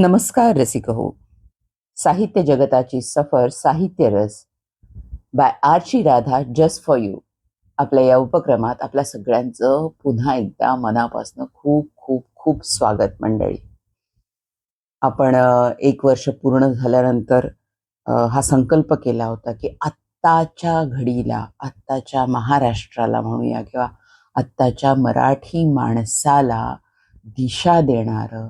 नमस्कार रसिक हो. साहित्य जगताची सफर साहित्य रस by Archi Radha just for you. आपल्या या उपक्रमात आपल्या सगळ्यांचं पुन्हा एकदा मनापासून खूप खूप खूप स्वागत मंडळी. आपण 1 वर्ष पूर्ण झाल्यानंतर हा संकल्प केला होता की आत्ताच्या घडीला, आत्ताच्या महाराष्ट्राला म्हणूया किंवा आत्ताच्या मराठी माणसाला दिशा देणारं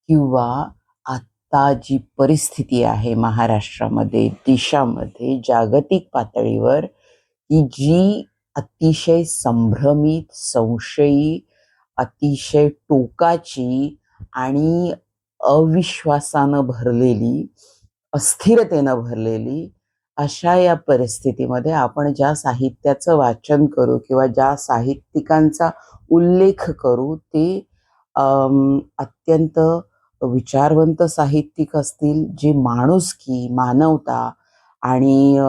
किंवा आत्ता जी परिस्थिती आहे महाराष्ट्रामध्ये, देशामध्ये, जागतिक पातळीवर की जी अतिशय संभ्रमित, संशयी, अतिशय टोकाची आणि अविश्वासानं भरलेली, अस्थिरतेनं भरलेली अशा या परिस्थितीमध्ये आपण ज्या साहित्याचं वाचन करू किंवा ज्या साहित्यिकांचा उल्लेख करू ते अत्यंत विचारवंत साहित्यिक असतील, जे माणुसकी, मानवता आणि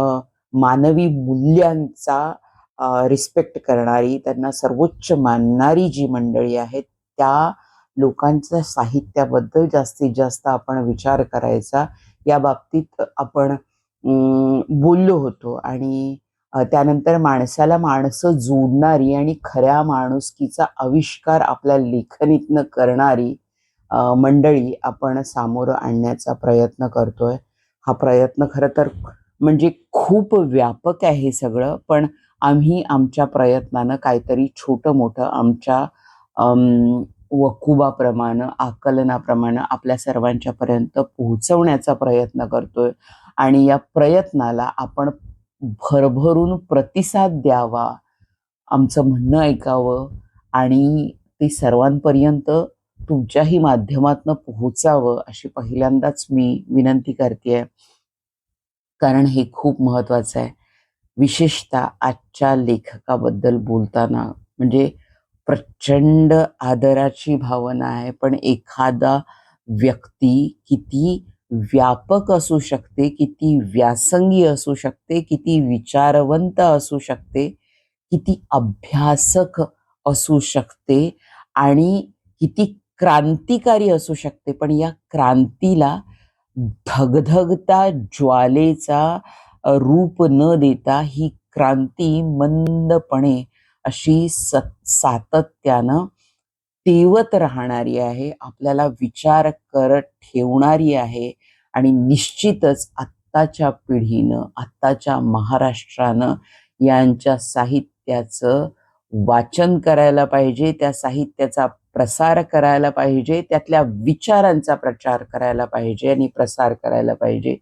मानवी मूल्यांचा रिस्पेक्ट करणारी, त्यांना सर्वोच्च मानणारी जी मंडळी आहेत, त्या लोकांच्या साहित्याबद्दल जास्तीत जास्त आपण विचार करायचा या बाबतीत आपण बोललो होतो. आणि त्यानंतर माणसाला माणसं जोडणारी आणि खऱ्या माणुसकीचा आविष्कार आपल्या लेखणीतनं करणारी मंडळी आपण सामोरं आणण्याचा प्रयत्न करतोय. हा प्रयत्न खरं तर म्हणजे खूप व्यापक आहे हे सगळं, पण आम्ही आमच्या प्रयत्नानं काहीतरी छोटं मोठं आमच्या वकुबाप्रमाणे, आकलनाप्रमाणे आपल्या सर्वांच्यापर्यंत पोहोचवण्याचा प्रयत्न करतोय. आणि या प्रयत्नाला आपण भरभरून प्रतिसाद द्यावा, आमचं म्हणणं ऐकावं आणि ते सर्वांपर्यंत तुमच्याही माध्यमातून पोहोचावं अशी पहिल्यांदाच मी विनंती करतेय. कारण हे खूप महत्वाचं आहे. विशेषतः आजच्या लेखकाबद्दल बोलताना म्हणजे प्रचंड आदराची भावना आहे, पण एखादा व्यक्ती किती व्यापक असू शकते, किती व्यासंगी असू शकते, किती विचारवंत असू शकते, किती अभ्यासक असू शकते आणि किती क्रांतिकारी असू शकते, पण या क्रांतीला धगधगता ज्वालेचा रूप न देता ही क्रांती मंदपणे अशी सातत्यानं तेवत राहणारी आहे, आपल्याला विचार करत ठेवणारी आहे. आणि निश्चितच आत्ताच्या पिढीनं, आत्ताच्या महाराष्ट्रानं यांच्या साहित्याचं वाचन करायला पाहिजे, त्या साहित्याचा प्रसार करायला पाहिजे, त्यातल्या विचारांचा प्रचार करायला पाहिजे आणि प्रसार करायला पाहिजे.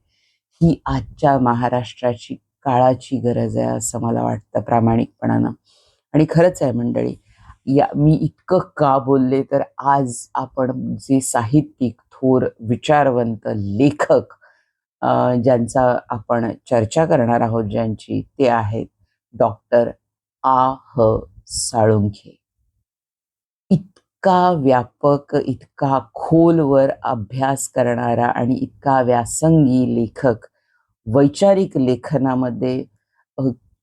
ही आजच्या महाराष्ट्राची काळाची गरज आहे असं मला वाटतं प्रामाणिकपणानं. आणि खरंच आहे मंडळी, मी इतकं का बोलले तर आज आपण जे साहित्यिक, थोर, विचारवंत लेखक ज्यांचा आपण चर्चा करणार आहोत, ज्यांची, ते आहेत डॉक्टर आ.ह. साळुंखे. इतका व्यापक, इतका खोलवर अभ्यास करणारा आणि इतका व्यासंगी लेखक, वैचारिक लेखनामध्ये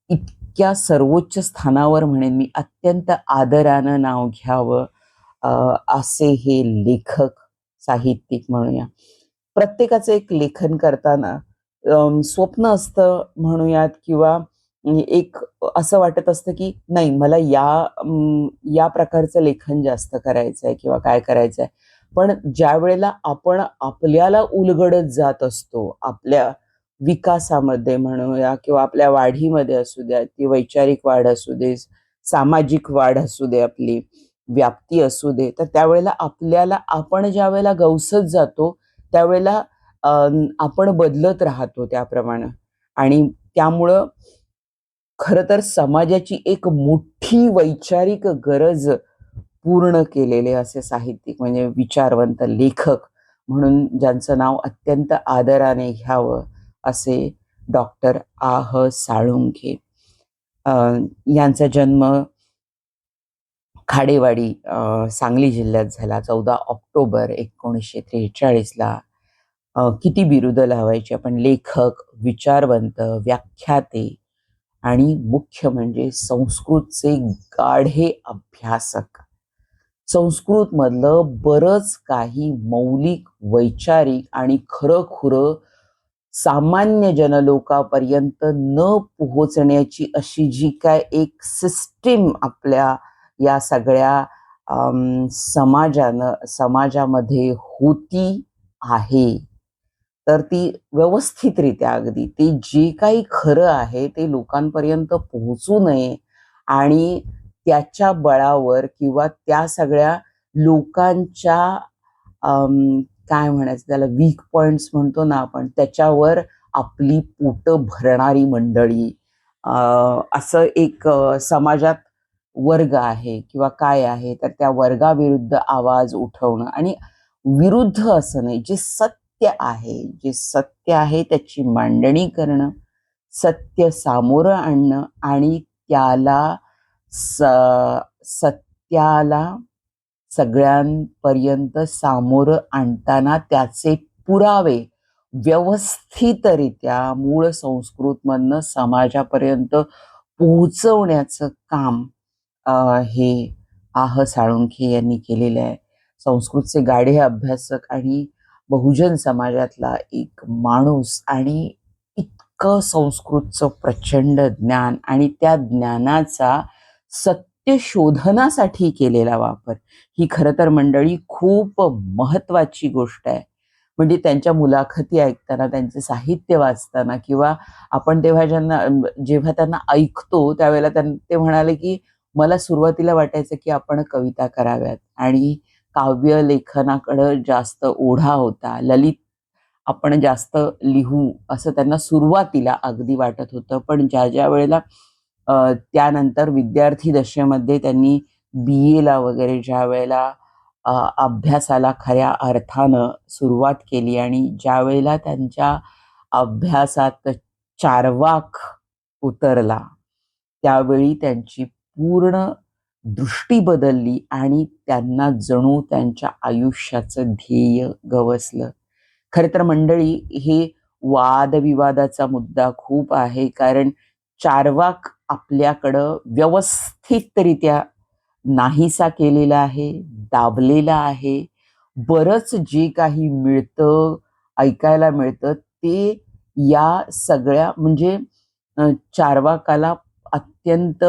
इतक्या सर्वोच्च स्थानावर म्हणेन मी, अत्यंत आदरानं नाव घ्यावं असे हे लेखक, साहित्यिक म्हणूया. प्रत्येकाचं एक लेखन करताना स्वप्न असतं म्हणूयात किंवा एक असं वाटत असतं की नाही मला या प्रकारचं लेखन जास्त करायचंय किंवा काय करायचंय. पण ज्या वेळेला आपण आपल्याला उलगडत जात असतो, आपल्या विकासामध्ये म्हणूया किंवा आपल्या वाढीमध्ये असू द्या, ती वैचारिक वाढ असू दे, सामाजिक वाढ असू दे, आपली व्याप्ती असू दे, तर त्यावेळेला आपल्याला, आपण ज्या वेळेला गवसत जातो त्यावेळेला आपण बदलत राहतो त्याप्रमाणे. आणि त्यामुळं खरं तर समाजाची एक मोठी वैचारिक गरज पूर्ण केलेले असे साहित्यिक म्हणजे विचारवंत लेखक म्हणून ज्यांचं नाव अत्यंत आदराने घ्यावं असे डॉक्टर आ.ह. साळुंखे. यांचा जन्म खाडेवाडी, सांगली जिल्ह्यात झाला 14 ऑक्टोबर 1943ला. किती बिरुदं लावायची आपण, लेखक, विचारवंत, व्याख्याते आणि मुख्य म्हणजे संस्कृतचे गाढे अभ्यासक. संस्कृतमधलं बरंच काही मौलिक, वैचारिक आणि खरंखुरं सामान्य जनलोकापर्यंत न पोहोचण्याची अशी जी काय एक सिस्टीम आपल्या या सगळ्या समाजामध्ये होती आहे, तर ती व्यवस्थितरित्या अगदी ते जे काही खरं आहे ते लोकांपर्यंत पोहोचू नये आणि त्याच्या बळावर किंवा त्या सगळ्या लोकांच्या काय म्हणायचं त्याला वीक पॉइंट्स म्हणतो ना आपण, त्याच्यावर आपली पोटं भरणारी मंडळी, असं एक समाजात वर्ग आहे किंवा काय आहे, तर त्या वर्गाविरुद्ध आवाज उठवणं आणि विरुद्ध असं नाही, जे सत्य आहे त्याची मांडणी करणं, सत्य सामोरं आणणं आणि त्याला सत्याला सगळ्यांपर्यंत सामोरं आणताना त्याचे पुरावे व्यवस्थितरित्या मूळ संस्कृतमधनं समाजापर्यंत पोहोचवण्याचं काम हे आह साळुंखे यांनी केलेलं आहे. संस्कृतचे गाढे अभ्यासक आणि बहुजन समाजातला एक माणूस आणि इतकं संस्कृतचं प्रचंड ज्ञान आणि त्या ज्ञानाचा सत्य शोधनासाठी केलेला वापर ही खरं तर मंडळी खूप महत्वाची गोष्ट आहे. म्हणजे त्यांच्या मुलाखती ऐकताना, त्यांचे साहित्य वाचताना किंवा आपण जेव्हा त्यांना ऐकतो त्यावेळेला ते म्हणाले की मला सुरुवातीला वाटायचं की आपण कविता कराव्यात आणि काव्य लेखनाकडं जास्त ओढा होता, ललित आपण जास्त लिहू असं त्यांना सुरुवातीला अगदी वाटत होतं. पण ज्या वेळेला त्यानंतर विद्यार्थी दशेमध्ये त्यांनी BA ला वगैरे ज्या वेळेला अभ्यासाला खऱ्या अर्थानं सुरुवात केली आणि ज्या वेळेला त्यांच्या अभ्यासात चार्वाक उतरला, त्यावेळी त्यांची पूर्ण दृष्टी बदलली आणि त्यांना जणू त्यांच्या आयुष्याचं ध्येय गवसलं. खरं तर मंडळी हे वादविवादाचा मुद्दा खूप आहे, कारण चार्वाक आपल्याकडं व्यवस्थितरित्या नाहीसा केलेला आहे, दाबलेला आहे. बरंच जे काही मिळतं, ऐकायला मिळतं ते या सगळ्या म्हणजे चार्वाकाला अत्यंत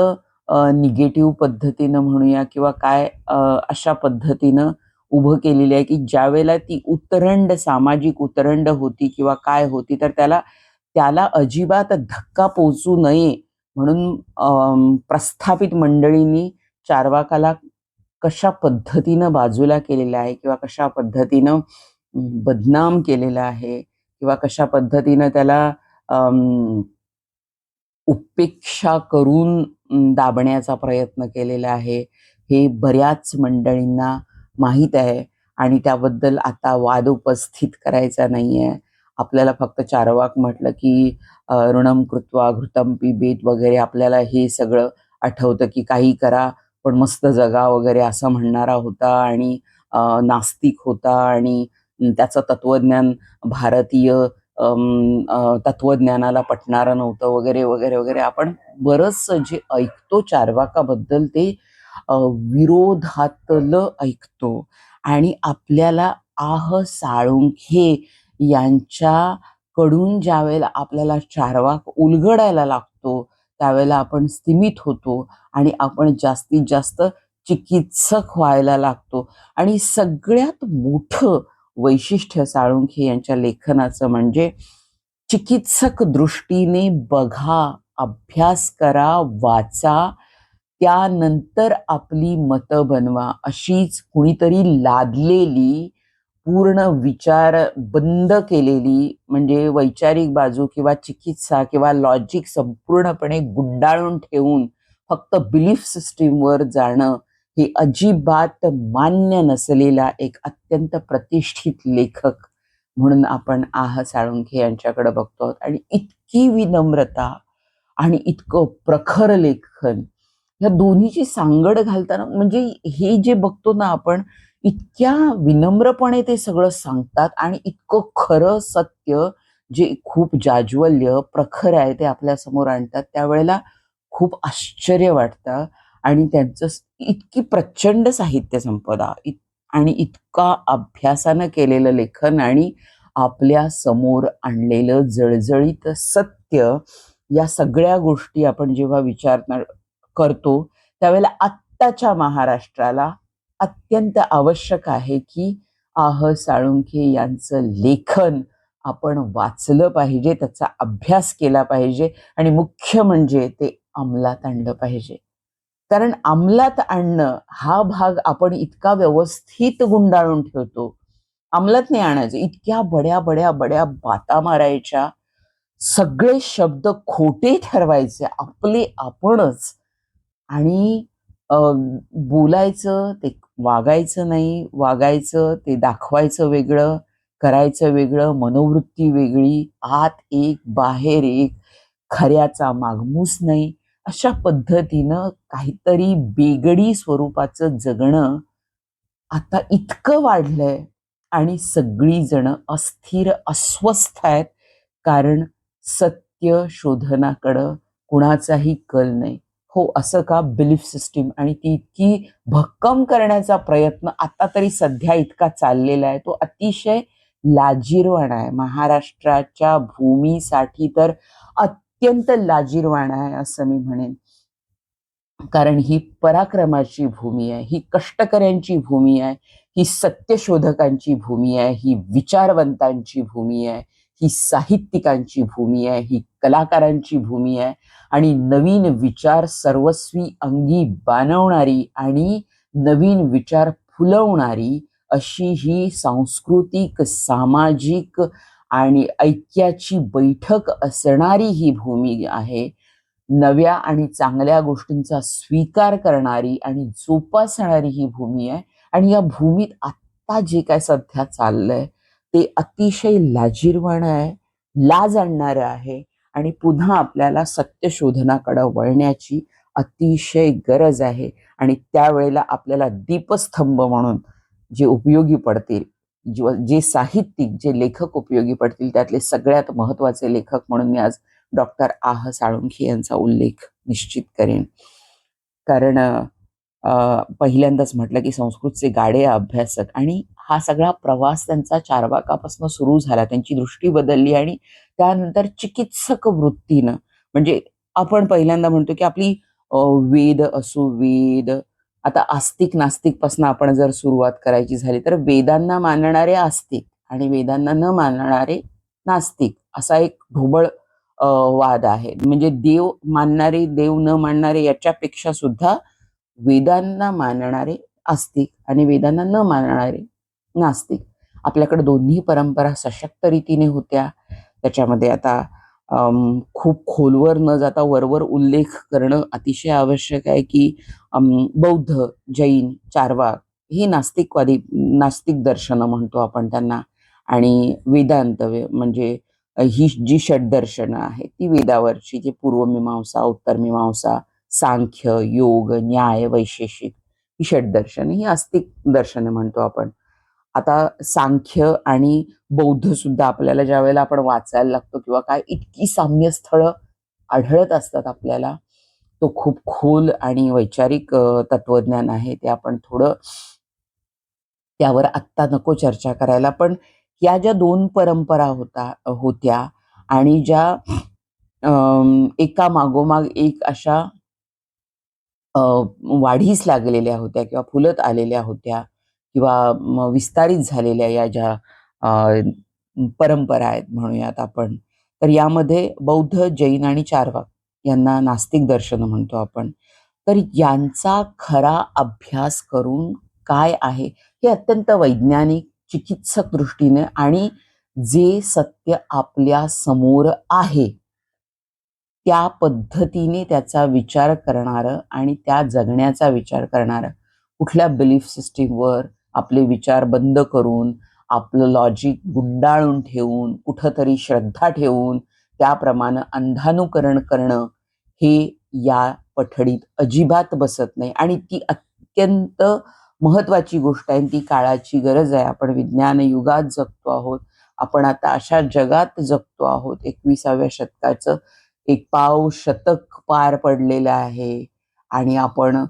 निगेटिव्ह पद्धतीनं म्हणूया किंवा काय अशा पद्धतीनं उभं केलेलं आहे की ज्यावेळेला ती सामाजिक उतरंड होती किंवा काय होती, तर त्याला अजिबात धक्का पोचू नये म्हणून प्रस्थापित मंडळींनी चार्वाकाला कशा पद्धतीनं बाजूला केलेलं आहे किंवा कशा पद्धतीनं बदनाम केलेलं आहे किंवा कशा पद्धतीनं त्याला उपेक्षा करून दाबण्याचा प्रयत्न केलेला आहे, हे बऱ्याच मंडळींना माहीत आहे आणि त्याबद्दल आता वाद उपस्थित करायचा नाहीये. आपल्याला फक्त चार्वाक म्हटलं की ऋणं कृत्वा घृतं पिबेत वगैरे आपल्याला हे सगळं आठवतं की काही करा पण मस्त जगा वगैरे असं म्हणणारा होता आणि नास्तिक होता आणि त्याचं तत्वज्ञान भारतीय तत्वज्ञानाला पटणारं नव्हतं वगैरे वगैरे वगैरे. आपण बरंच जे ऐकतो चार्वाकाबद्दल ते विरोधातलं ऐकतो आणि आपल्याला आह साळुंखे यांच्याकडून ज्या वेळेला आपल्याला चार्वाक उलगडायला लागतो त्यावेळेला आपण स्तिमित होतो आणि आपण जास्तीत जास्त चिकित्सक व्हायला लागतो. आणि सगळ्यात मोठं वैशिष्ट्य साळुंखे यांच्या लेखनाचं म्हणजे चिकित्सक दृष्टीने बघा, अभ्यास करा, वाचा, त्यानंतर आपली मतं बनवा, अशीच कुणीतरी लादलेली पूर्ण विचार बंद केलेली म्हणजे वैचारिक बाजू किंवा चिकित्सा किंवा लॉजिक संपूर्णपणे गुंडाळून ठेवून फक्त बिलीफ सिस्टीमवर जाणं हे अजिबात मान्य नसलेला एक अत्यंत प्रतिष्ठित लेखक म्हणून आपण आह साळुंखे यांच्याकडे बघतो. आणि इतकी विनम्रता आणि इतकं प्रखर लेखन या दोन्हीची सांगड घालताना म्हणजे हे जे बघतो ना आपण, इतक्या विनम्रपणे ते सगळं सांगतात आणि इतकं खरं सत्य जे खूप जाज्वल्य प्रखर आहे ते आपल्या समोर आणतात, त्यावेळेला खूप आश्चर्य वाटतं. आणि त्यांचं इतकी प्रचंड साहित्य संपदा आणि इतका अभ्यासानं केलेलं लेखन आणि आपल्या समोर आणलेलं जळजळीत सत्य, या सगळ्या गोष्टी आपण जेव्हा विचार करतो त्यावेळेला आत्ताच्या महाराष्ट्राला अत्यंत आवश्यक आहे की साळुंखे यांचं लेखन आपण वाचलं पाहिजे, त्याचा अभ्यास केला पाहिजे आणि मुख्य म्हणजे ते अंमलात आणलं पाहिजे. कारण अंमलात आणणं हा भाग आपण इतका व्यवस्थित गुंडाळून ठेवतो. अंमलात नाही आणायचं. इतक्या बड्या बड्या बड्या बाता मारायच्या, सगळे शब्द खोटे ठरवायचे आपले आपणच, आणि बोलायचं ते वागायचं नाही, वागायचं ते दाखवायचं वेगळं, करायचं वेगळं, मनोवृत्ती वेगळी, आत एक बाहेर एक, खऱ्याचा मागमूस नाही, अशा पद्धतीनं काहीतरी बेगडी स्वरूपाचं जगणं आता इतकं वाढलंय आणि सगळी जण अस्थिर अस्वस्थ आहेत, कारण सत्य शोधनाकडं कुणाचाही कल नाही. हो, असं का? बिलीफ सिस्टीम, आणि ती इतकी भक्कम करण्याचा प्रयत्न आता तरी सध्या इतका चाललेला आहे, तो अतिशय लाजिरवाणा आहे. महाराष्ट्राच्या भूमीसाठी तर अत्यंत लाजिरवाणा आहे असं मी म्हणेन. कारण ही पराक्रमाची भूमी आहे, ही कष्टकऱ्यांची भूमी आहे, ही सत्यशोधकांची भूमी आहे, ही विचारवंतांची भूमी आहे, ही साहित्यिकांची भूमी आहे, ही कलाकारांची भूमी आहे, आणि नवीन विचार सर्वस्वी अंगी बाणवणारी आणि नवीन विचार फुलवणारी अशी ही सांस्कृतिक, सामाजिक आणि ऐक्याची बैठक असणारी ही भूमी आहे. नव्या आणि चांगल्या गोष्टींचा स्वीकार करणारी आणि जोपासणारी ही भूमी आहे. आणि या भूमीत आत्ता जे काय सध्या चाललंय ते अतिशय लाजिरवाणं आहे, लाज आणणारं आहे, आणि पुन्हा आपल्याला सत्यशोधनाकडे वळण्याची अतिशय गरज आहे. आणि त्यावेळेला आपल्याला दीपस्तंभ म्हणून जे उपयोगी पडतील, जे साहित्यिक, जे लेखक उपयोगी पडतील, त्यातले सगळ्यात महत्वाचे लेखक म्हणून मी आज डॉक्टर साळुंखे यांचा उल्लेख निश्चित करेन. कारण पहिल्यांदाच म्हटलं की संस्कृतचे गाडे अभ्यासक, आणि हा सगळा प्रवास त्यांचा चार्वाकापासून सुरू झाला. त्यांची दृष्टी बदलली आणि त्यानंतर चिकित्सक वृत्तीनं, म्हणजे आपण पहिल्यांदा म्हणतो की आपली वेद असो, वेद, आता आस्तिक नास्तिक पासून आपण जर सुरुवात करायची झाली तर वेदांना मानणारे आस्तिक आणि वेदांना न मानणारे नास्तिक, असा एक ढोबळ वाद आहे. म्हणजे देव मानणारे, देव न मानणारे याच्यापेक्षा सुद्धा वेदांना मानणारे आस्तिक आणि वेदांना न मानणारे नास्तिक. आपल्याकडे दोन्ही परंपरा सशक्त रीतीने होत्या. त्याच्यामध्ये आता खूप खोलवर न जाता वरवर उल्लेख करणं अतिशय आवश्यक आहे की बौद्ध, जैन, चार्वाक ही नास्तिक दर्शनं म्हणतो आपण त्यांना, आणि वेदांत म्हणजे ही जी षड्दर्शनं आहेत ती वेदावरची, जी पूर्वमीमांसा, उत्तरमीमांसा, सांख्य, योग, न्याय, वैशेषिक, ही षड्दर्शनं ही आस्तिक दर्शनं म्हणतो आपण. आता सांख्य आणि बौद्ध सुद्धा आपल्याला ज्या वेळेला आपण वाचायला लागतो किंवा काय, इतकी साम्यस्थळं आढळत असतात आपल्याला. तो खूप खोल आणि वैचारिक तत्वज्ञान आहे. ते आपण थोडं त्यावर आत्ता नको चर्चा करायला. पण या ज्या दोन परंपरा होत्या आणि ज्या एका मागोमाग एक अशा वाढीस लागलेल्या होत्या किंवा फुलत आलेल्या होत्या किंवा विस्तारित झालेल्या या ज्या परंपरा आहेत म्हणूयात आपण, तर यामध्ये बौद्ध, जैन आणि चार्वाक यांना नास्तिक दर्शन म्हणतो आपण. तर यांचा खरा अभ्यास करून काय आहे हे अत्यंत वैज्ञानिक, चिकित्सक दृष्टीने, आणि जे सत्य आपल्या समोर आहे त्या पद्धतीने त्याचा विचार करणारं आणि त्या जगण्याचा विचार करणारं, कुठल्या बिलीफ सिस्टीमवर आपले विचार बंद करून, आपलं लॉजिक गुंडाळून ठेवून, कुठंतरी श्रद्धा ठेवून त्याप्रमाणे अंधानुकरण करणं, हे या पठडीत अजिबात बसत नाही. आणि ती अत्यंत महत्वाची गोष्ट आहे, ती काळाची गरज आहे. आपण विज्ञान युगात जगतो आहोत. आपण आता अशा जगात जगतो आहोत, 21व्या शतकाचं एक पाव शतक पार पडलेलं आहे आणि आपण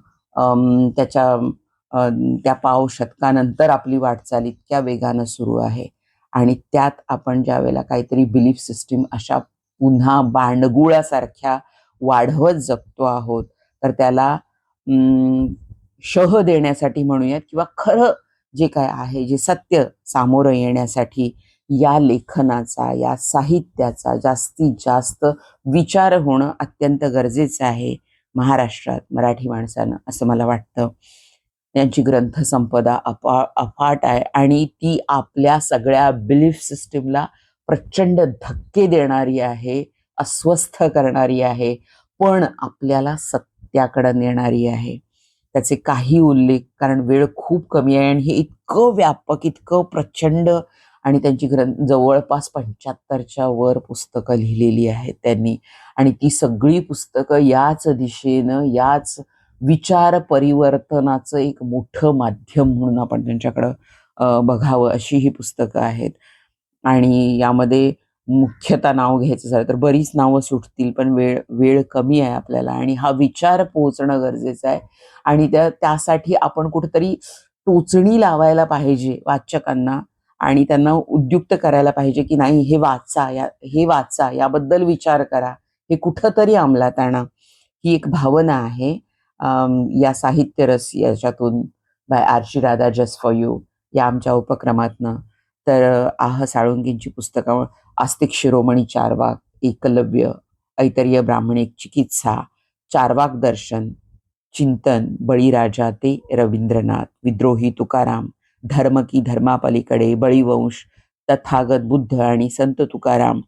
त्या पाव शतकानंतर आपली वाटचाल इतक्या वेगानं सुरू आहे आणि त्यात आपण ज्या वेळेला काहीतरी बिलीफ सिस्टीम अशा पुन्हा बांडगुळासारख्या वाढवत जगतो आहोत, तर त्याला शह देण्यासाठी म्हणूयात किंवा खरं जे काय आहे, जे सत्य सामोरं येण्यासाठी या लेखनाचा, या साहित्याचा जास्तीत जास्त विचार होणं अत्यंत गरजेचं आहे महाराष्ट्रात मराठी माणसानं, असं मला वाटतं. त्यांची ग्रंथसंपदा अफाट आहे आणि ती आपल्या सगळ्या बिलीफ सिस्टीमला प्रचंड धक्के देणारी आहे, अस्वस्थ करणारी आहे, पण आपल्याला सत्याकडे नेणारी आहे. त्याचे काही उल्लेख, कारण वेळ खूप कमी आहे आणि हे इतकं व्यापक, इतकं प्रचंड, आणि त्यांची जवळपास 75च्या वर पुस्तकं लिहिलेली आहेत त्यांनी, आणि ती सगळी पुस्तकं याच दिशेनं, याच विचार परिवर्तनाचं एक मोठं माध्यम म्हणून आपण त्यांच्याकडं बघावं, अशी ही पुस्तकं आहेत. आणि यामध्ये मुख्यतः नाव घ्यायचं झालं तर बरीच नावं सुटतील, पण वेळ वेळ कमी आहे आपल्याला आणि हा विचार पोहोचणं गरजेचं आहे. आणि त्यासाठी आपण कुठेतरी टोचणी लावायला पाहिजे वाचकांना आणि त्यांना उद्युक्त करायला पाहिजे की नाही, हे वाचा, याबद्दल विचार करा, हे कुठंतरी अंमलात आणा. ही एक भावना आहे या साहित्य रस याच्यातून, by Archi Radha just for you या आमच्या उपक्रमातनं. तर साळुंकेंची पुस्तकं आस्तिक शिरोमणी चारवाक, एकलव्य, ऐतरेय ब्राह्मणिक चिकित्सा, चारवाक दर्शन, चिंतन, बळीराजा ते रवींद्रनाथ, विद्रोही तुकाराम, धर्म की धर्मापलीकडे, बळीवंश, तथागत बुद्ध आणि संत तुकाराम,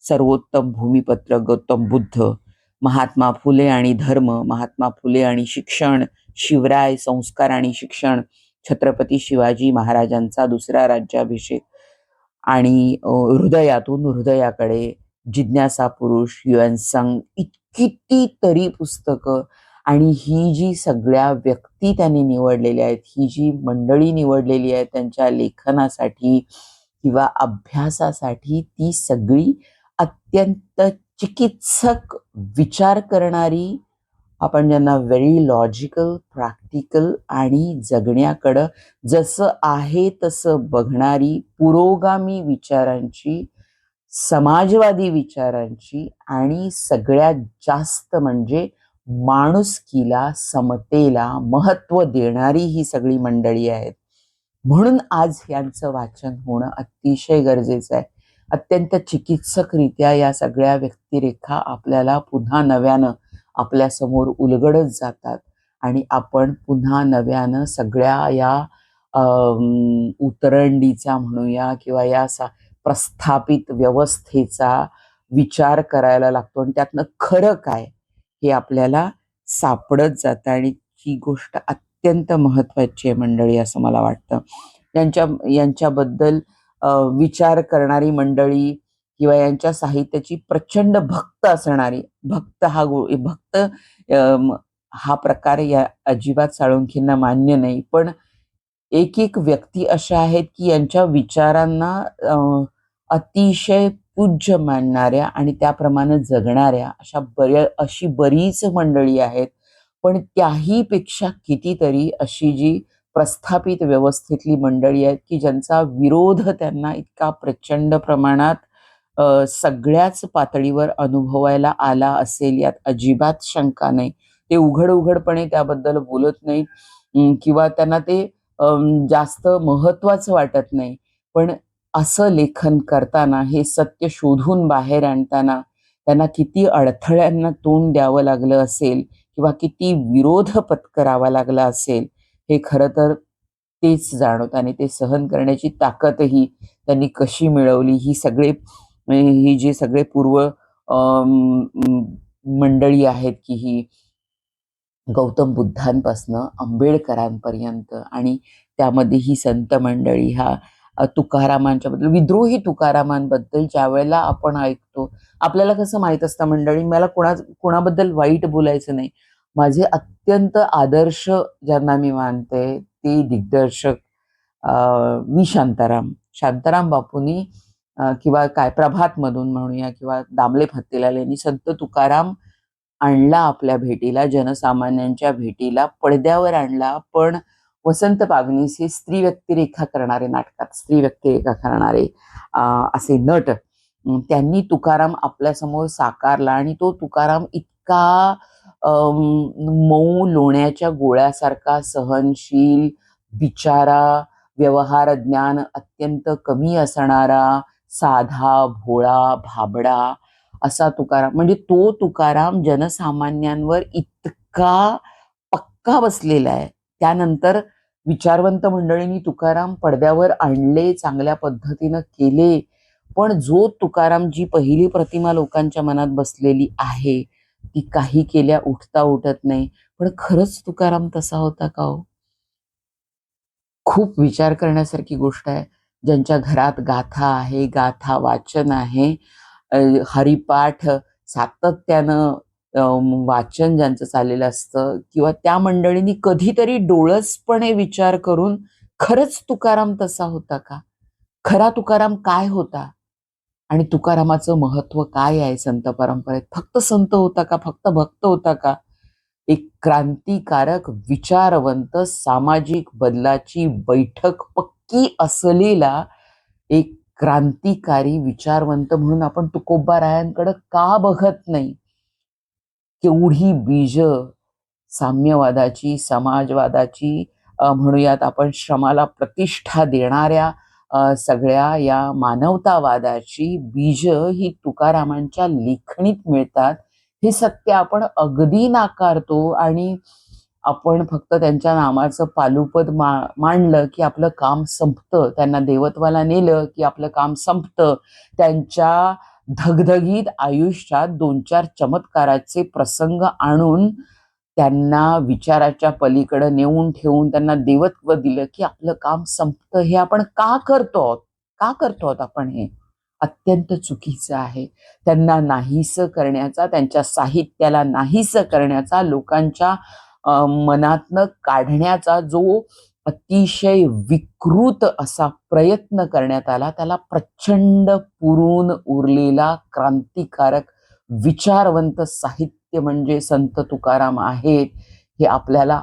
सर्वोत्तम भूमिपत्र गौतम बुद्ध, महात्मा फुले आणि धर्म, महात्मा फुले आणि शिक्षण, शिवराय, संस्कार आणि शिक्षण, छत्रपती शिवाजी महाराजांचा दुसरा राज्याभिषेक आणि हृदयातून हृदयाकडे, जिज्ञासा पुरुष, युएन संघ, कितीतरी पुस्तकं. आणि ही जी सगळ्या व्यक्ती त्यांनी निवडलेल्या आहेत, ही जी मंडळी निवडलेली आहे त्यांच्या लेखनासाठी किंवा अभ्यासासाठी, ती सगळी अत्यंत चिकित्सक, विचार करणारी, आपण ज्यांना व्हेरी लॉजिकल, प्रॅक्टिकल आणि जगण्याकडं जसं आहे तसं बघणारी, पुरोगामी विचारांची, समाजवादी विचारांची आणि सगळ्यात जास्त म्हणजे माणुसकीला, समतेला महत्त्व देणारी ही सगळी मंडळी आहेत. म्हणून आज यांचं वाचन होणं अतिशय गरजेचं आहे. अत्यंत चिकित्सकरित्या या सगळ्या व्यक्तिरेखा आपल्याला पुन्हा नव्यानं आपल्यासमोर उलगडत जातात आणि आपण पुन्हा नव्यानं सगळ्या या उतरंडीचा म्हणूया किंवा या प्रस्थापित व्यवस्थेचा विचार करायला लागतो आणि त्यातनं खरं काय हे आपल्याला सापडत जातं. आणि ही गोष्ट अत्यंत महत्त्वाची आहे मंडळी, असं मला वाटतं. यांच्याबद्दल विचार करणारी मंडळी किंवा यांच्या साहित्याची प्रचंड भक्त असणारी, भक्त हा प्रकार या अजिबात साळुंखेंना मान्य नाही, पण एक व्यक्ती अशा आहेत की यांच्या विचारांना अतिशय पूज्य मानणाऱ्या आणि त्याप्रमाणे जगणाऱ्या अशी बरीच मंडळी आहेत. पण त्याही पेक्षा कितीतरी अशी जी प्रस्थापित व्यवस्थेतली मंडळी आहेत की ज्यांचा विरोध त्यांना इतका प्रचंड प्रमाणात सगळ्याच पातळीवर अनुभवायला आला असेल, यात अजिबात शंका नाही. ते उघडपणे त्याबद्दल बोलत नाहीत किंवा त्यांना ते जास्त महत्त्वाचं वाटत नाही. पण असं लेखन करताना, हे सत्य शोधून बाहेर आणताना त्यांना किती अडथळ्यांना तोंड द्यावं लागलं असेल किंवा किती विरोध पत्करावा लागला असेल, हे खरं तर तेच जाणवतं. आणि ते सहन करण्याची ताकदही त्यांनी कशी मिळवली, ही जी सगळे पूर्व मंडळी आहेत की ही गौतम बुद्धांपासनं आंबेडकरांपर्यंत, आणि त्यामध्ये ही संत मंडळी, तुकारामांच्या बद्दल, विद्रोही तुकारामांबद्दल ज्या वेळेला आपण ऐकतो, आपल्याला कसं माहित असतं मंडळी, मला कोणाबद्दल वाईट बोलायचं नाही. माझे अत्यंत आदर्श ज्यांना मी मानते ते दिग्दर्शक शांताराम बापूंनी किंवा काय प्रभात मधून म्हणूया किंवा दामले फत्तेलाल यांनी संत तुकाराम आणला आपल्या भेटीला, जनसामान्यांच्या भेटीला पडद्यावर आणला. पण वसंत पागनीस हे स्त्री व्यक्तिरेखा करणारे, नाटकात स्त्री व्यक्तिरेखा करणारे असे नट, त्यांनी तुकाराम आपल्यासमोर साकारला आणि तो तुकाराम इतका मऊ लोण्याच्या गोळ्यासारखा सहनशील, बिचारा, व्यवहार ज्ञान अत्यंत कमी असणारा, साधा भोळा भाबडा असा तुकाराम. म्हणजे तो तुकाराम जनसामान्यांवर इतका पक्का बसलेला आहे. त्यानंतर विचारवंत मंडळींनी तुकाराम पडद्यावर आणले, चांगल्या पद्धतीनं केले. पण जो तुकाराम, जी पहिली प्रतिमा लोकांच्या मनात बसलेली आहे, ती काही केल्या उठता उठत नाही. पण खरंच तुकाराम तसा होता का हो? खूप विचार करण्यासारखी गोष्ट आहे. ज्यांच्या घरात गाथा आहे, गाथा वाचन आहे, हरिपाठ सातत्यानं वाचन ज्यांचं चाललेलं असतं, किंवा त्या मंडळींनी कधीतरी डोळसपणे विचार करून खरंच तुकाराम तसा होता का? खरा तुकाराम काय होता? आणि तुकारामाचं महत्व काय आहे संत परंपरेत? फक्त संत होता का? फक्त भक्त होता का? एक क्रांतिकारक, विचारवंत, सामाजिक बदलाची बैठक पक्की असलेला एक क्रांतिकारी विचारवंत म्हणून आपण तुकोबारायांकडे का बघत नाही? केवढी बीज साम्यवादाची, समाजवादाची, म्हणूयात आपण श्रमाला प्रतिष्ठा देणाऱ्या सगळ्या या मानवतावादाची बीज ही तुकारामांच्या लेखणीत मिळतात. हे सत्य आपण अगदी नाकारतो आणि आपण फक्त त्यांच्या नामाचं पालुपद मांडलं की आपलं काम संपतं, त्यांना देवत्वाला नेलं की आपलं काम संपतं. त्यांच्या धगधगीत आयुष्यात 2-4 चमत्काराचे प्रसंग आणून त्यांना विचाराच्या पलीकडे नेऊन ठेवून त्यांना देवत्व दिलं की आपलं काम संपतं. हे आपण का करतो आहोत? का करतो आहोत आपण हे? अत्यंत चुकीचं आहे. त्यांना नाहीसं करण्याचा, त्यांच्या साहित्याला नाहीसं करण्याचा, लोकांच्या मनातनं काढण्याचा जो अतिशय विकृत असा प्रयत्न करण्यात आला, त्याला प्रचंड पुरून उरलेला क्रांतिकारक विचारवंत साहित्य म्हणजे संत तुकाराम आहेत. हे आपल्याला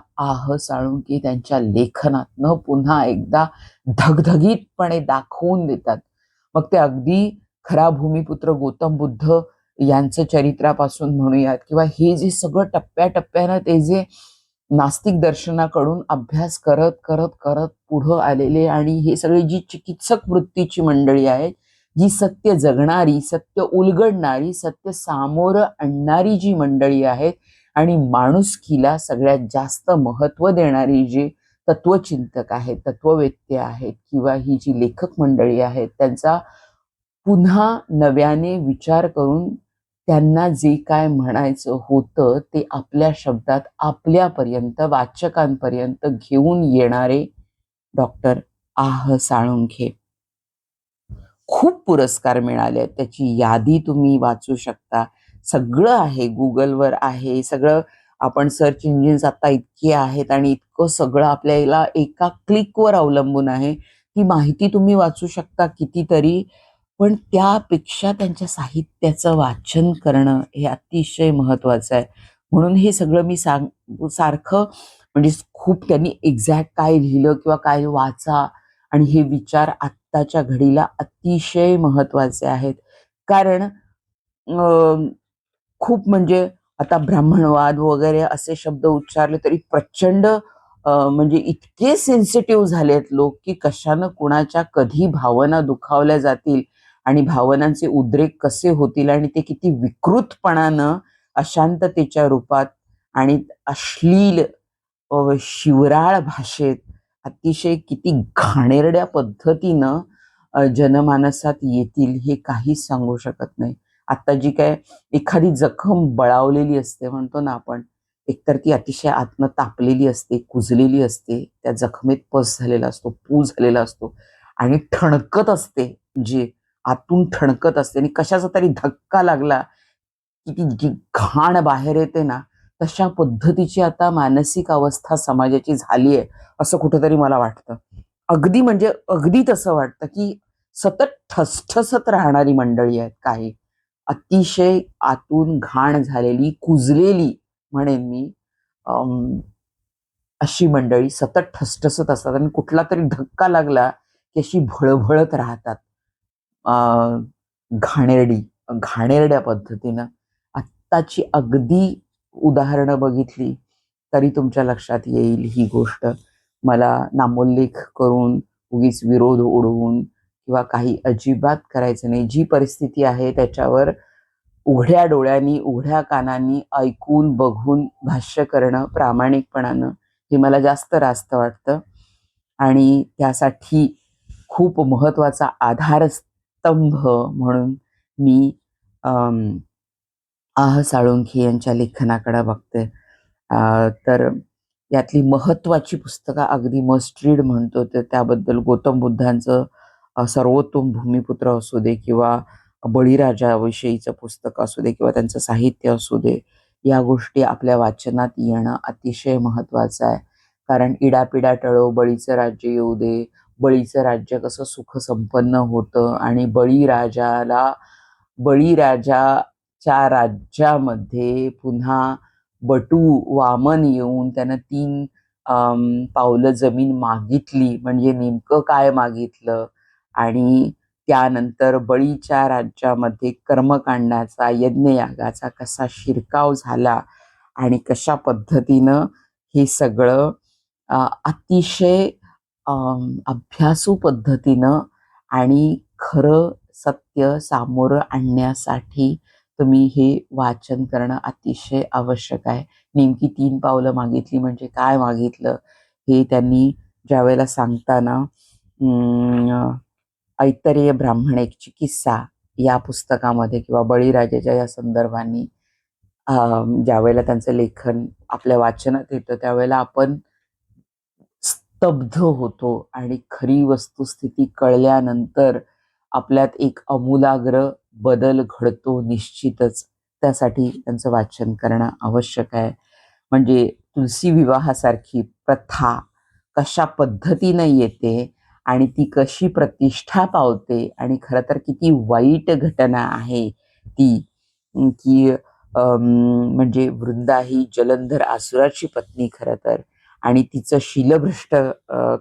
साळुंखे त्यांच्या लेखनातनं पुन्हा एकदा धगधगीतपणे दाखवून देतात. मग ते अगदी खरा भूमिपुत्र गौतम बुद्ध यांचं चरित्रापासून म्हणूयात, किंवा हे जे सगळं टप्प्याटप्प्यानं ते जे नास्तिक दर्शनाकडून अभ्यास करत करत करत पुढं आलेले, आणि हे सगळे जी चिकित्सक वृत्तीची मंडळी आहेत, जी सत्य जगणारी, सत्य उलगडणारी, सत्य सामोरं आणणारी जी मंडळी आहेत, आणि माणुसकीला सगळ्यात जास्त महत्व देणारी जी तत्वचिंतक आहेत, तत्ववेत्ते आहेत, किंवा ही जी लेखक मंडळी आहेत, त्यांचा पुन्हा नव्याने विचार करून त्यांना जे काय म्हणायचं होतं ते आपल्या शब्दात आपल्यापर्यंत, वाचकांपर्यंत घेऊन येणारे डॉक्टर साळुंखे. खूप पुरस्कार मिळाले, त्याची यादी तुम्ही वाचू शकता. सगळं आहे, गुगलवर आहे सगळं. आपण सर्च इंजिन्स आता इतके आहेत आणि इतकं सगळं आपल्याला एका क्लिकवर अवलंबून आहे. ती माहिती तुम्ही वाचू शकता कितीतरी, पण त्यापेक्षा त्यांच्या साहित्याचं वाचन करणं हे अतिशय महत्वाचं आहे. म्हणून हे सगळं मी सारखं, म्हणजे खूप त्यांनी एक्झॅक्ट काय लिहिलं किंवा काय वाचा, आणि हे विचार आत्ताच्या घडीला अतिशय महत्वाचे आहेत. कारण खूप, म्हणजे आता ब्राह्मणवाद वगैरे असे शब्द उच्चारले तरी प्रचंड म्हणजे इतके सेन्सिटिव्ह झालेत लोक की कशानं कुणाच्या कधी भावना दुखावल्या जातील आणि भावनांचे उद्रेक कसे होतील, आणि ते किती विकृतपणानं, अशांततेच्या रूपात आणि अश्लील शिवराळ भाषेत अतिशय किती घाणेरड्या पद्धतीनं जनमानसात येतील हे काहीच सांगू शकत नाही. आता जी काय एखादी जखम बळावलेली असते म्हणतो ना आपण, एकतर ती अतिशय आतनं तापलेली असते, कुजलेली असते, त्या जखमेत पस झालेला असतो, पू झालेला असतो, आणि ठणकत असते, जे आतून ठणकत असते, आणि कशाचा तरी धक्का लागला की ती जी घाण बाहेर येते ना, तशा पद्धतीची आता मानसिक अवस्था समाजाची झाली आहे असं कुठेतरी मला वाटतं. अगदी, म्हणजे अगदी तसं वाटतं की सतत ठसठसत राहणारी मंडळी आहेत काही. अतिशय आतून घाण झालेली, कुजलेली म्हणेन मी, अशी मंडळी सतत ठसठसत असतात आणि कुठला तरी धक्का लागला की अशी भळभळत राहतात. घाणेरडी घाणेरड्या पद्धतीनं. आत्ताची अगदी उदाहरणं बघितली तरी तुमच्या लक्षात येईल ही गोष्ट. मला नामोल्लेख करून, उगीच विरोध ओढवून किंवा काही अजिबात करायचं नाही. जी परिस्थिती आहे त्याच्यावर उघड्या डोळ्यांनी, उघड्या कानांनी ऐकून, बघून भाष्य करणं प्रामाणिकपणानं हे मला जास्त रास्त वाटतं. आणि त्यासाठी खूप महत्त्वाचा आधारस्तंभ म्हणून मी साळुंखे यांच्या लेखनाकडे बघते. तर यातली महत्त्वाची पुस्तकं अगदी मस्ट रीड म्हणतो ते त्याबद्दल गौतम बुद्धांचं सर्वोत्तम भूमिपुत्र असू दे किंवा बळीराजाविषयीचं पुस्तक असू दे किंवा त्यांचं साहित्य असू दे, या गोष्टी आपल्या वाचनात येणं अतिशय महत्त्वाचं आहे. कारण इडापिडा टळो, बळीचं राज्य येऊ दे, बळीचं राज्य कसं सुखसंपन्न होतं आणि बळीराजाच्या राज्यामध्ये पुन्हा बटू वामन येऊन त्यानं 3 पावलं जमीन मागितली. म्हणजे नेमकं काय मागितलं आणि त्यानंतर बळीच्या राज्यामध्ये कर्मकांडाचा, यज्ञयागाचा कसा शिरकाव झाला आणि कशा पद्धतीनं हे सगळं अतिशय अभ्यासू पद्धतीनं आणि खरं सत्य सामोरं आणण्यासाठी तुम्ही हे वाचन करणं अतिशय आवश्यक आहे. नेमकी 3 पावलं मागितली म्हणजे काय मागितलं हे त्यांनी ज्यावेळेला सांगताना ऐतरेय ब्राह्मण एक किस्सा या पुस्तकामध्ये किंवा बळीराजाच्या या संदर्भाने ज्यावेळेला त्यांचं लेखन आपल्या वाचनात येतं त्यावेळेला आपण स्तब्ध होतो आणि खरी वस्तुस्थिती कळल्यानंतर आपल्यात एक आमूलाग्र बदल घडतो निश्चितच. त्यासाठी त्यांचं वाचन करणं आवश्यक आहे. म्हणजे तुलसी विवाहासारखी प्रथा कशा पद्धतीनं येते आणि ती कशी प्रतिष्ठा पावते आणि खरं तर किती वाईट घटना आहे ती, की म्हणजे वृंदा ही जलंधर असुराची पत्नी खरं तर, आणि तिचं शीलभ्रष्ट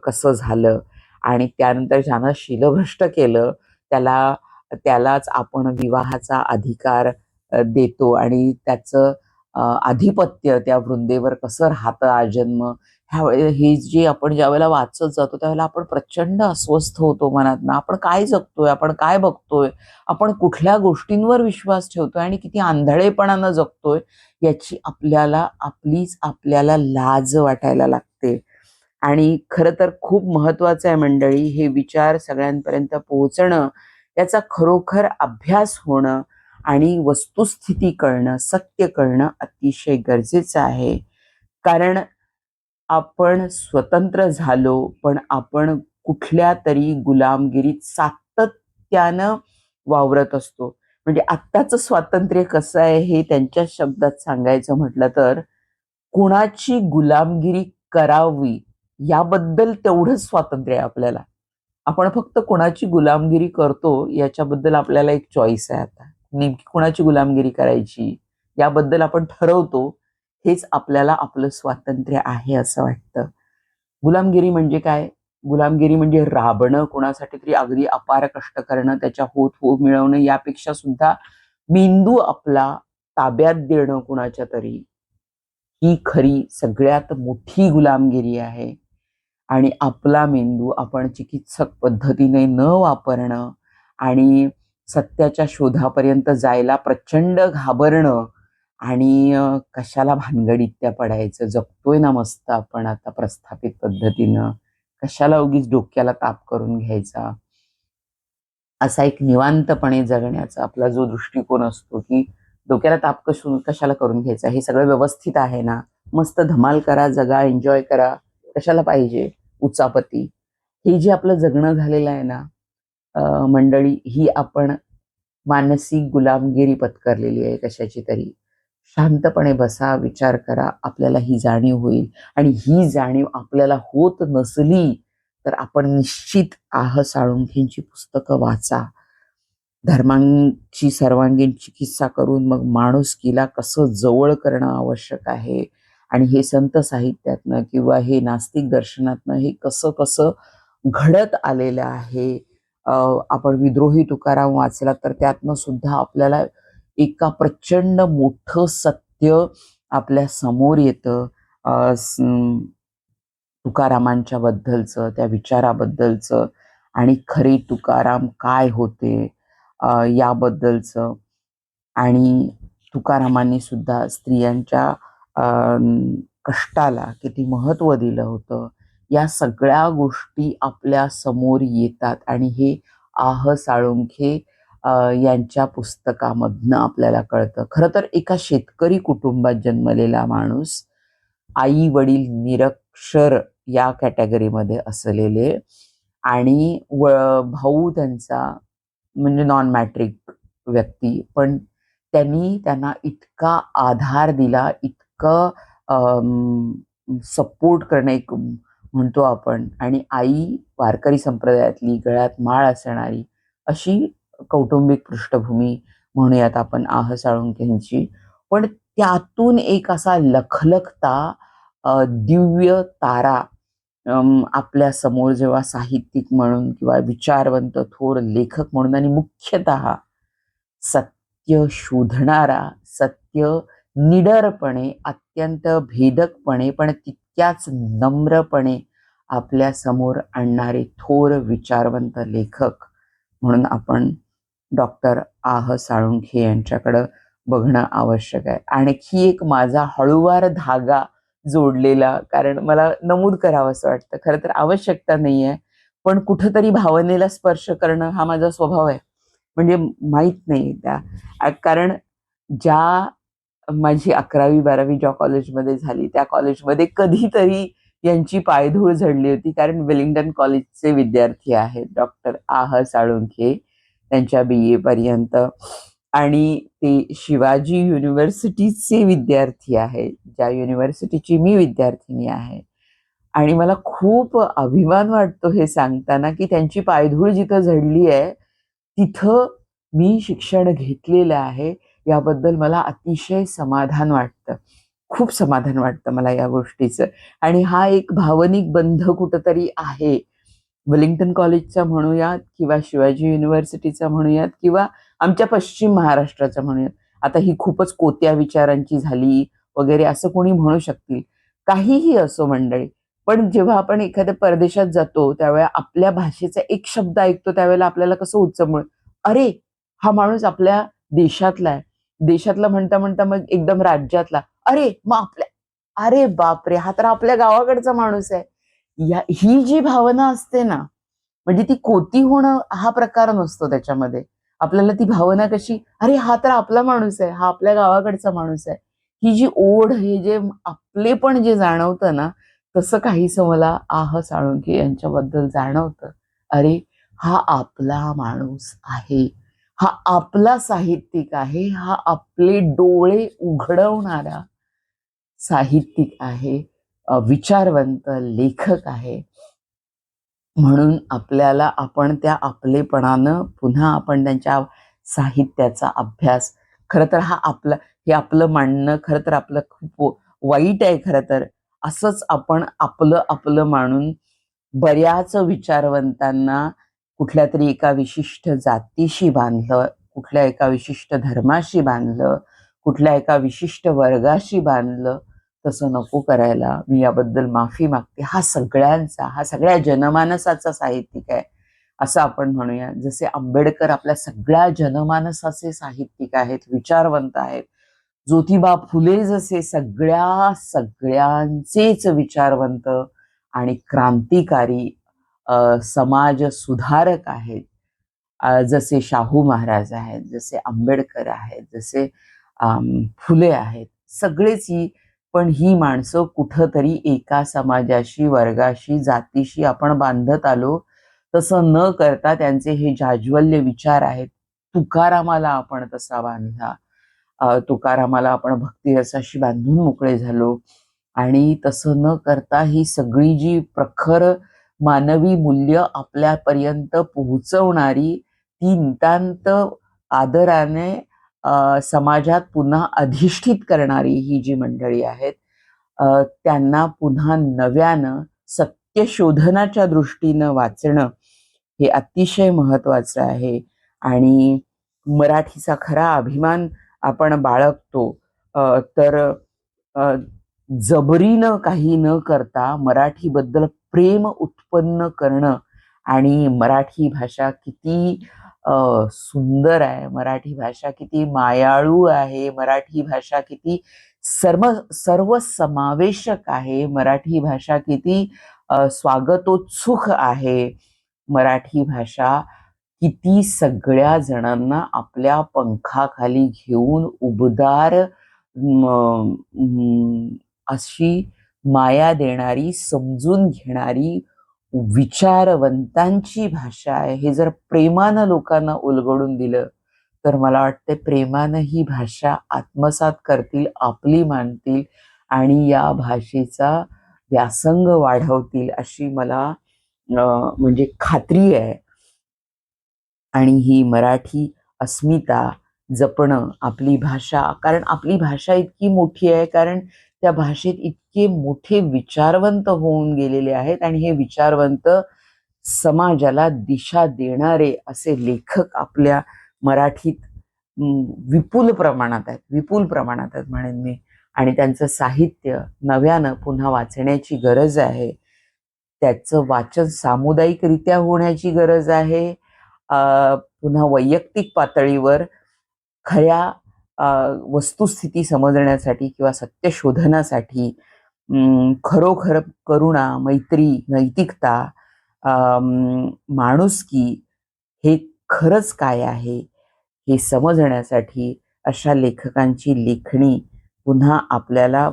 कसं झालं आणि त्यानंतर ज्यानं शीलभ्रष्ट केलं त्यालाच आपण विवाहाचा अधिकार देतो आणि त्याचं आधिपत्य त्या वृंदेवर कसं राहतं आजन्म. हे जे आपण ज्यावेळेला वाचत जातो त्यावेळेला आपण प्रचंड अस्वस्थ होतो मनातनं. आपण काय जगतोय, आपण काय बघतोय, आपण कुठल्या गोष्टींवर विश्वास ठेवतोय आणि किती आंधळेपणानं जगतोय याची आपल्याला लाज वाटायला लागते. आणि खरं तर खूप महत्वाचं आहे मंडळी, हे विचार सगळ्यांपर्यंत पोहोचणं, याचा खरोखर अभ्यास होणं आणि वस्तुस्थिती कळणं, सत्य कळणं अतिशय गरजेचं आहे. कारण आपण स्वतंत्र झालो, पण आपण कुठल्या तरी गुलामगिरीत सातत्यानं वावरत असतो. म्हणजे आत्ताचं स्वातंत्र्य कसं आहे हे त्यांच्या शब्दात सांगायचं म्हटलं तर, कुणाची गुलामगिरी करावी याबद्दल तेवढंच स्वातंत्र्य आहे आपल्याला. आपण फक्त कोणाची गुलामगिरी करतो याच्याबद्दल आपल्याला एक चॉईस आहे आता. नेमकी कोणाची गुलामगिरी करायची याबद्दल आपण ठरवतो. हेच आपल्याला आपलं स्वातंत्र्य आहे असं वाटतं. गुलामगिरी म्हणजे काय? गुलामगिरी म्हणजे राबणं, कोणासाठी तरी अगदी अपार कष्ट करणं, त्याच्या होत मिळवणं, यापेक्षा सुद्धा मेंदू आपला ताब्यात देणं कुणाच्या तरी, ही खरी सगळ्यात मोठी गुलामगिरी आहे. आणि आपला मेंदू आपण चिकित्सक पद्धतीने न वापरणं आणि सत्याच्या शोधापर्यंत जायला प्रचंड घाबरणं आणि कशाला भानगडीत त्या पडायचं, जगतोय ना मस्त आपण आता प्रस्थापित पद्धतीनं, कशाला उगीच डोक्याला ताप करून घ्यायचा. असा एक निवांतपणे जगण्याचा आपला जो दृष्टिकोन असतो की डोक्याला ताप कशाला करून घ्यायचा, हे सगळं व्यवस्थित आहे ना, मस्त धमाल करा, जगा, एन्जॉय करा, कशाला पाहिजे उचापती. हे जे आपलं जगणं झालेलं आहे ना मंडळी, ही आपण मानसिक गुलामगिरी पत्करलेली आहे कशाची तरी. शांतपणे बसा, विचार करा, आपल्याला ही जाणीव होईल. आणि ही जाणीव आपल्याला होत नसली तर आपण निश्चित साळुंखेंची पुस्तकं वाचा. धर्मांची सर्वांगीण चिकित्सा करून मग माणुसकीला कसं जवळ करणं आवश्यक आहे, आणि हे संत साहित्यातनं किंवा हे नास्तिक दर्शनातनं हे कसं कसं घडत आलेलं आहे. आपण विद्रोही तुकाराम वाचला तर त्यातनं सुद्धा आपल्याला एका प्रचंड मोठं सत्य आपल्या समोर येतं. तुकारामांच्या बद्दलचं, त्या विचाराबद्दलचं, आणि खरे तुकाराम काय होते याबद्दलचं. आणि तुकारामांनी सुद्धा स्त्रियांच्या कष्टाला किती महत्त्व दिलं होतं, या सगळ्या गोष्टी आपल्या समोर येतात. आणि हे आह साळुंखे यांच्या पुस्तकामधनं आपल्याला कळतं. खरं तर एका शेतकरी कुटुंबात जन्मलेला माणूस, आई वडील निरक्षर या कॅटेगरीमध्ये असलेले, आणि भाऊ त्यांचा म्हणजे नॉन मॅट्रिक व्यक्ती, पण त्यांना इतका आधार दिला, इतकं सपोर्ट करणे एक म्हणतो आपण. आणि आई वारकरी संप्रदायातली, गळ्यात माळ असणारी, अशी कौटुंबिक पृष्ठभूमी म्हणूयात आपण आह साळुंखेंची. पण त्यातून एक असा लखलखता दिव्य तारा आपल्या समोर जेव्हा साहित्यिक म्हणून किंवा विचारवंत थोर लेखक म्हणून, आणि मुख्यतः सत्य शोधणारा, सत्य निडरपणे, अत्यंत भेदकपणे, पण तितक्याच नम्रपणे आपल्या समोर आणणारे थोर विचारवंत लेखक म्हणून आपण डॉक्टर आह साळुंखे यांच्याकडं बघणं आवश्यक आहे. आणखी एक माझा हळूवार धागा जोडलेला, कारण मला नमूद करावं असं वाटतं, खरं तर आवश्यकता नाही आहे, पण कुठंतरी भावनेला स्पर्श करणं हा माझा स्वभाव आहे. म्हणजे माहीत नाही कारण ज्या माझी 11वी-12वी ज्या कॉलेजमध्ये झाली, त्या कॉलेजमध्ये कधीतरी यांची पायधूळ झडली होती, कारण वेलिंग्टन कॉलेजचे विद्यार्थी आहेत डॉक्टर आह साळुंखे, त्यांच्या BA पर्यंत. आणि ते शिवाजी युनिव्हर्सिटीचे विद्यार्थी आहेत, ज्या युनिव्हर्सिटीची मी विद्यार्थिनी आहे. आणि मला खूप अभिमान वाटतो हे सांगताना, की त्यांची पायधूळ जिथं झडली आहे, तिथं मी शिक्षण घेतलेलं आहे, याबद्दल मला अतिशय समाधान वाटतं. खूप समाधान वाटतं मला या गोष्टीचं. आणि हा एक भावनिक बंध कुठंतरी आहे. वेलिंग्टन कॉलेजचा म्हणूयात, किंवा शिवाजी युनिव्हर्सिटीचा म्हणूयात, किंवा आमच्या पश्चिम महाराष्ट्राचा म्हणूयात. आता ही खूपच कोत्या विचारांची झाली वगैरे असं कोणी म्हणू शकतील. काहीही असो मंडळी, पण जेव्हा आपण एखाद्या परदेशात जातो, त्यावेळेला आपल्या भाषेचा एक शब्द ऐकतो, त्यावेळेला आपल्याला कसं उचंबळ, अरे हा माणूस आपल्या देशातला आहे. देशातला म्हणता म्हणता मग एकदम राज्यातला, अरे मग अरे बापरे, हा तर आपल्या गावाकडचा माणूस आहे. ही जी भावना असते ना, म्हणजे ती कोती होणं हा प्रकार नसतो त्याच्यामध्ये. आपल्याला ती भावना कशी, अरे हा तर आपला माणूस आहे, हा आपल्या गावाकडचा माणूस आहे. ही जी ओढ, हे जे आपलेपण जे जाणवतं ना, तसं काहीसं मला आह साळुंखे यांच्याबद्दल जाणवतं. अरे हा आपला माणूस आहे, हा आपला साहित्यिक आहे, हा आपले डोळे उघडवणारा साहित्यिक आहे, विचारवंत लेखक आहे. म्हणून आपल्याला आपण त्या आपलेपणानं पुन्हा आपण त्यांच्या साहित्याचा अभ्यास, खरं तर हे आपलं मांडणं खरं तर आपलं खूप वाईट आहे. खरं तर असंच आपण आपलं आपलं मानून बऱ्याच विचारवंतांना कुठल्या तरी एका विशिष्ट जातीशी बांधलं, कुठल्या एका विशिष्ट धर्माशी बांधलं, कुठल्या एका विशिष्ट वर्गाशी बांधलं. तसं नको करायला. मी याबद्दल माफी मागते. हा सगळ्या जनमानसाचा साहित्यिक आहे, असं आपण म्हणूया. जसे आंबेडकर आपल्या सगळ्या जनमानसाचे साहित्यिक आहेत, विचारवंत आहेत. ज्योतिबा फुले जसे सगळ्यांचेच विचारवंत आणि क्रांतिकारी समाज सुधारक आहेत. जसे शाहू महाराज आहेत, जसे आंबेडकर आहेत, जसे फुले आहेत, सगळेच पण ही माणसं कुठंतरी एका समाजाशी, वर्गाशी, जातीशी आपण बांधत आलो. तसं न करता त्यांचे हे जाज्वल्य विचार आहेत. तुकारामाला आपण तसा बांधला. तुकारामाला आपण भक्तिरसाशी बांधून मोकळे झालो. आणि तसं न करता ही सगळी जी प्रखर मानवी मूल्य आपल्यापर्यंत पोहोचवणारी ती नितांत आदराने समाजात पुन्हा अधिष्ठित करणारी ही जी मंडळी आहेत, त्यांना पुन्हा नव्यानं सत्यशोधनाच्या दृष्टीनं वाचणं हे अतिशय महत्वाचं आहे. आणि मराठीचा खरा अभिमान आपण बाळगतो. तर जबरीनं काही न करता मराठीबद्दल प्रेम उत्पन्न करणं, आणि मराठी भाषा किती सुंदर आहे, मराठी भाषा किती मायाळू आहे, मराठी भाषा किती सर्वसमावेशक आहे, मराठी भाषा किती स्वागतोत्सुक आहे, मराठी भाषा किती सगळ्या जणांना आपल्या पंखाखाली घेऊन उबदार अशी माया देणारी, समजून घेणारी, विचारवंतांची भाषा आहे. हे जर प्रेमानं लोकांना उलगडून दिलं तर मला वाटतं प्रेमानं ही भाषा आत्मसात करतील, आपली मानतील आणि या भाषेचा व्यासंग वाढवतील अशी मला म्हणजे खात्री आहे. आणि ही मराठी अस्मिता जपणं, आपली भाषा, कारण आपली भाषा इतकी मोठी आहे, कारण त्या भाषेत इतके मोठे विचारवंत होऊन गेलेले आहेत आणि हे विचारवंत समाजाला दिशा देणारे असे लेखक आपल्या मराठीत विपुल प्रमाणात आहेत म्हणेन मी. आणि त्यांचं साहित्य नव्यानं पुन्हा वाचण्याची गरज आहे. त्याचं वाचन सामुदायिकरित्या होण्याची गरज आहे. पुन्हा वैयक्तिक पातळीवर खऱ्या वस्तुस्थिती समजण्यासाठी किंवा सत्य शोधनासाठी खरोखर करुणा, मैत्री, नैतिकता, माणुसकी हे खरंच काय आहे हे समजण्यासाठी अशा लेखकांची लेखणी पुन्हा आपल्याला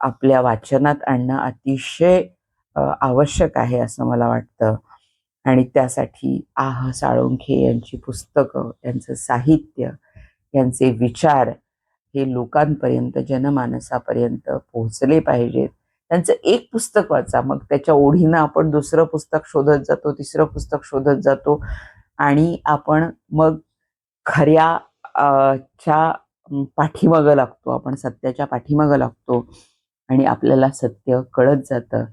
आपल्या वाचनात आणणं अतिशय आवश्यक आहे असं मला वाटतं. आणि त्यासाठी आह साळुंखे यांची पुस्तकं, यांचं साहित्य, यांचे विचार हे लोकांपर्यंत, जनमानसापर्यंत पोहोचले पाहिजेत. त्यांचं एक पुस्तक वाचा, मग त्याच्या ओढीनं आपण दुसरं पुस्तक शोधत जातो, तिसरं पुस्तक शोधत जातो आणि आपण मग खऱ्या च्या पाठीमागं लागतो, आपण सत्याच्या पाठीमागं लागतो आणि आपल्याला सत्य कळत जातं.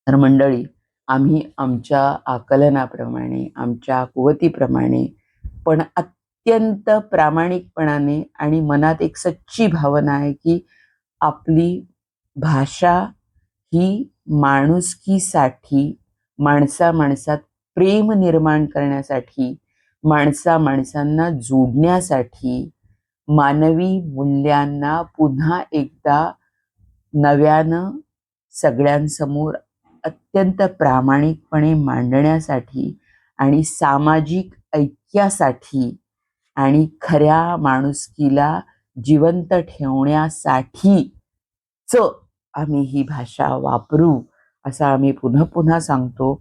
तर मंडळी, आम्ही आमच्या आकलनाप्रमाणे, आमच्या कुवतीप्रमाणे, पण अत्यंत प्रामाणिकपणाने आणि मनात एक सच्ची भावना आहे की आपली भाषा ही माणुसकीसाठी, माणसा माणसात प्रेम निर्माण करण्यासाठी, माणसा माणसांना जोडण्यासाठी, मानवी मूल्यांना पुन्हा एकदा नव्यानं सगळ्यांसमोर अत्यंत प्रामाणिकपणे मांडण्यासाठी आणि सामाजिक ऐक्यासाठी आणि खऱ्या माणुसकीला जिवंत ठेवण्यासाठीच आम्ही ही भाषा वापरू असं आम्ही पुन्हा पुन्हा सांगतो.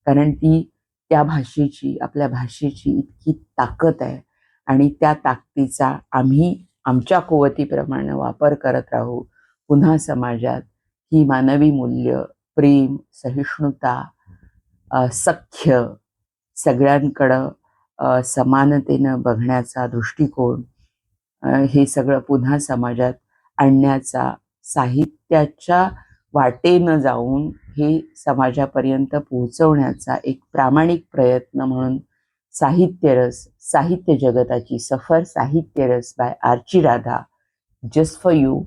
कारण ती त्या भाषेची, आपल्या भाषेची इतकी ताकद आहे आणि त्या ताकदीचा आम्ही आमच्या कुवतीप्रमाणे वापर करत राहू. पुन्हा समाजात ही मानवी मूल्य, प्रेम, सहिष्णुता, सख्य, सगळ्यांकडं समानतेनं बघण्याचा दृष्टिकोन, हे सगळं पुन्हा समाजात आणण्याचा, साहित्याच्या वाटेनं जाऊन हे समाजापर्यंत पोहोचवण्याचा एक प्रामाणिक प्रयत्न म्हणून साहित्यरस, साहित्य जगताची सफर, साहित्यरस by Archi Radha, just for you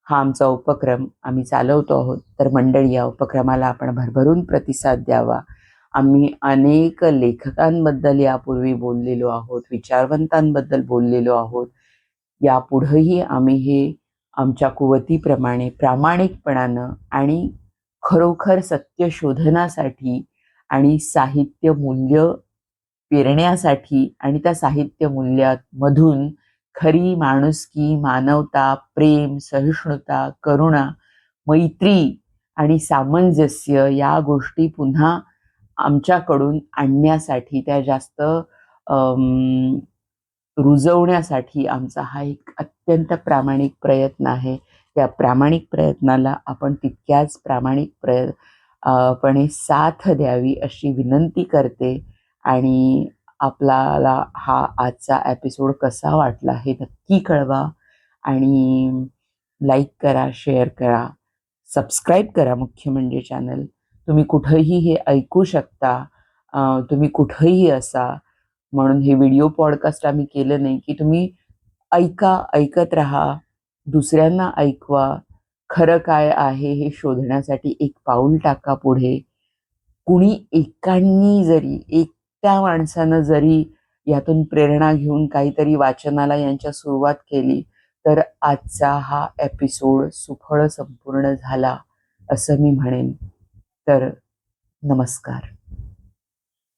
हा आमचा उपक्रम आम्ही चालवतो आहोत. तर मंडळी, या उपक्रमाला आपण भरभरून प्रतिसाद द्यावा. आम्ही अनेक लेखकांबद्दल यापूर्वी बोललेलो आहोत, विचारवंतांबद्दल बोललेलो आहोत. यापुढेही आम्ही हे आमच्या कुवतीप्रमाणे प्रामाणिकपणानं आणि खरोखर सत्य शोधनासाठी आणि साहित्य मूल्य पेरण्यासाठी आणि त्या साहित्य मूल्यामधून खरी माणुसकी, मानवता, प्रेम, सहिष्णुता, करुणा, मैत्री आणि सामंजस्य या गोष्टी पुन्हा आमच्याकडून आणण्यासाठी, त्या जास्त रुजवण्यासाठी आमचा हा एक अत्यंत प्रामाणिक प्रयत्न आहे. त्या प्रामाणिक प्रयत्नाला आपण तितक्याच प्रामाणिकपणे साथ द्यावी अशी विनंती करते. आणि आपल्याला हा आजचा एपिसोड कसा वाटला हे नक्की कळवा आणि लाईक करा, शेअर करा, सबस्क्राईब करा. मुख्य म्हणजे चॅनल तुम्ही कुठंही हे ऐकू शकता. तुम्ही कुठंही असा, म्हणून हे व्हिडिओ पॉडकास्ट आम्ही केलं नाही की तुम्ही ऐकत राहा, दुसऱ्यांना ऐकवा, खरं काय आहे हे शोधण्यासाठी एक पाऊल टाका पुढे. कुणी एकांनी जरी, एकट्या माणसानं जरी यातून प्रेरणा घेऊन काहीतरी वाचनाला यांच्या सुरुवात केली तर आजचा हा एपिसोड सुफळ संपूर्ण झाला असं मी म्हणेन. तर नमस्कार.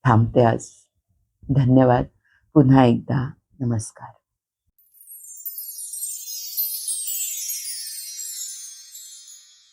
थांबते आज. धन्यवाद. पुन्हा एकदा नमस्कार.